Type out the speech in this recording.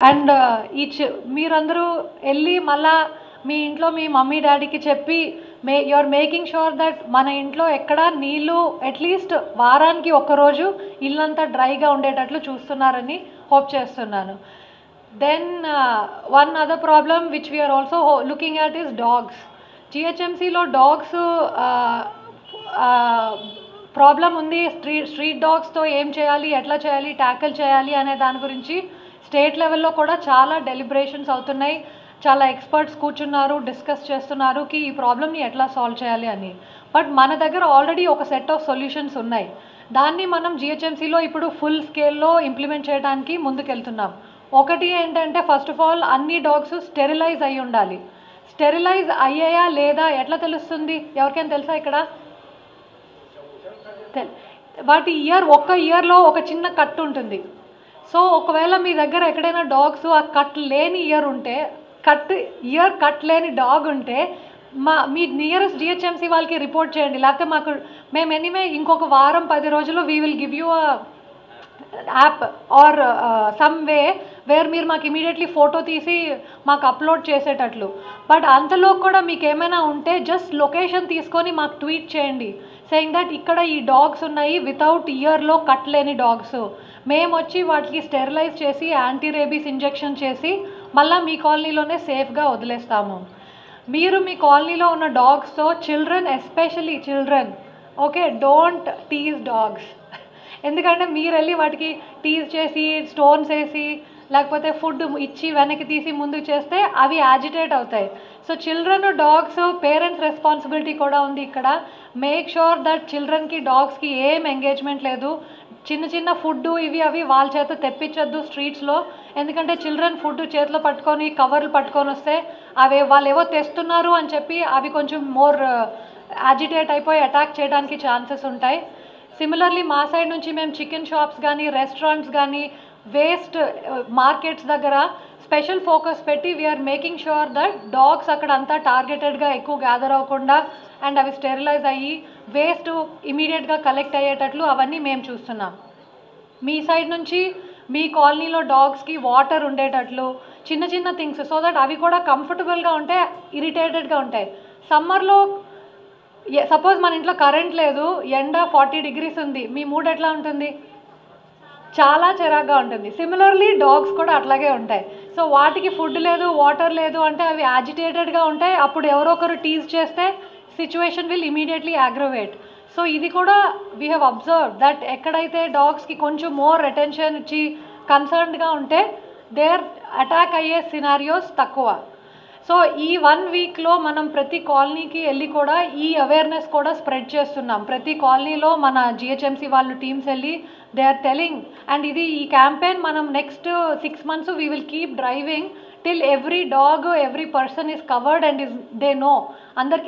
And మీరందరూ వెళ్ళి మళ్ళా మీ ఇంట్లో మీ మమ్మీ డాడీకి చెప్పి you are making sure that మన ఇంట్లో ఎక్కడ నీళ్ళు అట్లీస్ట్ వారానికి ఒక్కరోజు ఇల్లంతా డ్రైగా ఉండేటట్లు చూస్తున్నారని హోప్ చేస్తున్నాను. Then one other problem which we are also looking at is dogs. జిహెచ్ఎంసీలో డాగ్స్ ప్రాబ్లం ఉంది. స్ట్రీట్ డాగ్స్తో ఏం చేయాలి, ఎట్లా చేయాలి, ట్యాకిల్ చేయాలి అనే దాని గురించి స్టేట్ లెవెల్లో కూడా చాలా డెలిబరేషన్స్ అవుతున్నాయి. చాలా ఎక్స్పర్ట్స్ కూర్చున్నారు, డిస్కస్ చేస్తున్నారు కి ఈ ప్రాబ్లమ్ని ఎట్లా సాల్వ్ చేయాలి అని. బట్ మన దగ్గర ఆల్రెడీ ఒక సెట్ ఆఫ్ సొల్యూషన్స్ ఉన్నాయి. దాన్ని మనం జిహెచ్ఎంసీలో ఇప్పుడు ఫుల్ స్కేల్లో ఇంప్లిమెంట్ చేయడానికి ముందుకెళ్తున్నాం. ఒకటి ఏంటంటే ఫస్ట్ ఆఫ్ ఆల్ అన్ని డాగ్స్ స్టెరిలైజ్ అయి ఉండాలి. స్టెరిలైజ్ అయ్యాయా లేదా ఎట్లా తెలుస్తుంది? ఎవరికైనా తెలుసా ఇక్కడ? వాటి ఒక్క ఇయర్లో ఒక చిన్న కట్ ఉంటుంది. సో ఒకవేళ మీ దగ్గర ఎక్కడైనా డాగ్స్ ఆ కట్ లేని ఇయర్ ఉంటే, కట్ లేని డాగ్ ఉంటే మీ నియరెస్ట్ జిహెచ్ఎంసీ వాళ్ళకి రిపోర్ట్ చేయండి. లేకపోతే మేము ఎనీవే ఇంకొక వారం 10 రోజుల్లో we will give you app or some way wear మీరు మాకు ఇమీడియట్లీ ఫోటో తీసి మాకు అప్లోడ్ చేసేటట్లు. బట్ అంతలో కూడా మీకు ఏమైనా ఉంటే జస్ట్ లొకేషన్ తీసుకొని మాకు ట్వీట్ చేయండి, సేయింగ్ దట్ ఇక్కడ ఈ డాగ్స్ ఉన్నాయి వితౌట్ ఇయర్లో కట్ లేని డాగ్స్. మేము వచ్చి వాటికి స్టెరిలైజ్ చేసి యాంటీ రేబీస్ ఇంజెక్షన్ చేసి మళ్ళీ మీ కాలనీలోనే సేఫ్గా వదిలేస్తాము. మీరు మీ కాలనీలో ఉన్న డాగ్స్తో children, especially children, okay, don't tease dogs. ఎందుకంటే మీరు వెళ్ళి వాటికి టీజ్ చేసి స్టోన్స్ వేసి లేకపోతే ఫుడ్ ఇచ్చి వెనక్కి తీసి ముందుకు చేస్తే అవి యాజిటేట్ అవుతాయి. So children, dogs, parents responsibility కూడా ఉంది ఇక్కడ. మేక్ షూర్ దట్ చిల్డ్రన్కి, డాగ్స్కి ఏం ఎంగేజ్మెంట్ లేదు. చిన్న ఫుడ్ ఇవి అవి వాళ్ళ చేత తెప్పించొద్దు స్ట్రీట్స్లో. ఎందుకంటే చిల్డ్రన్ ఫుడ్ చేతిలో పట్టుకొని కవర్లు పట్టుకొని వస్తే వాళ్ళు ఏవో తెస్తున్నారు అని చెప్పి అవి కొంచెం మోర్ యాజిటేట్ అయిపోయి అటాక్ చేయడానికి ఛాన్సెస్ ఉంటాయి. సిమిలర్లీ మా సైడ్ నుంచి మేము చికెన్ షాప్స్ కానీ, రెస్టారెంట్స్ కానీ, వేస్ట్ మార్కెట్స్ దగ్గర స్పెషల్ ఫోకస్ పెట్టి we are making sure that dogs అక్కడ అంతా టార్గెటెడ్గా ఎక్కువ గ్యాదర్ అవ్వకుండా అండ్ అవి స్టెరిలైజ్ అయ్యి వేస్ట్ ఇమీడియట్గా కలెక్ట్ అయ్యేటట్లు అవన్నీ మేము చూస్తున్నాం. మీ సైడ్ నుంచి మీ కాలనీలో డాగ్స్కి వాటర్ ఉండేటట్లు చిన్న థింగ్స్, సో దట్ అవి కూడా కంఫర్టబుల్గా ఉంటాయి, ఇరిటేటెడ్గా ఉంటాయి. సమ్మర్లో సపోజ్ మన ఇంట్లో కరెంట్ లేదు, ఎండ 40 degrees ఉంది, మీ మూడ్ ఎట్లా ఉంటుంది? చాలా చిరాగ్గా ఉంటుంది. సిమిలర్లీ డాగ్స్ కూడా అట్లాగే ఉంటాయి. సో వాటికి ఫుడ్ లేదు, వాటర్ లేదు అంటే అవి యాజిటేటెడ్గా ఉంటాయి. అప్పుడు ఎవరో ఒకరు టీజ్ చేస్తే situation will immediately aggravate. So ఇది కూడా వీ హ్యావ్ అబ్జర్వ్ దట్ ఎక్కడైతే డాగ్స్కి కొంచెం మోర్ అటెన్షన్ ఇచ్చి కన్సర్న్డ్గా ఉంటే దేర్ అటాక్ అయ్యే సినారియోస్ తక్కువ. సో ఈ 1 weekలో మనం ప్రతి కాలనీకి వెళ్ళి కూడా ఈ అవేర్నెస్ కూడా స్ప్రెడ్ చేస్తున్నాం. ప్రతి కాలనీలో మన జిహెచ్ఎంసీ వాళ్ళు టీమ్స్ వెళ్ళి దే ఆర్ టెలింగ్. అండ్ ఈ క్యాంపెయిన్ మనం next 6 months we will keep driving till every dog, every person is covered and they know. అందరికీ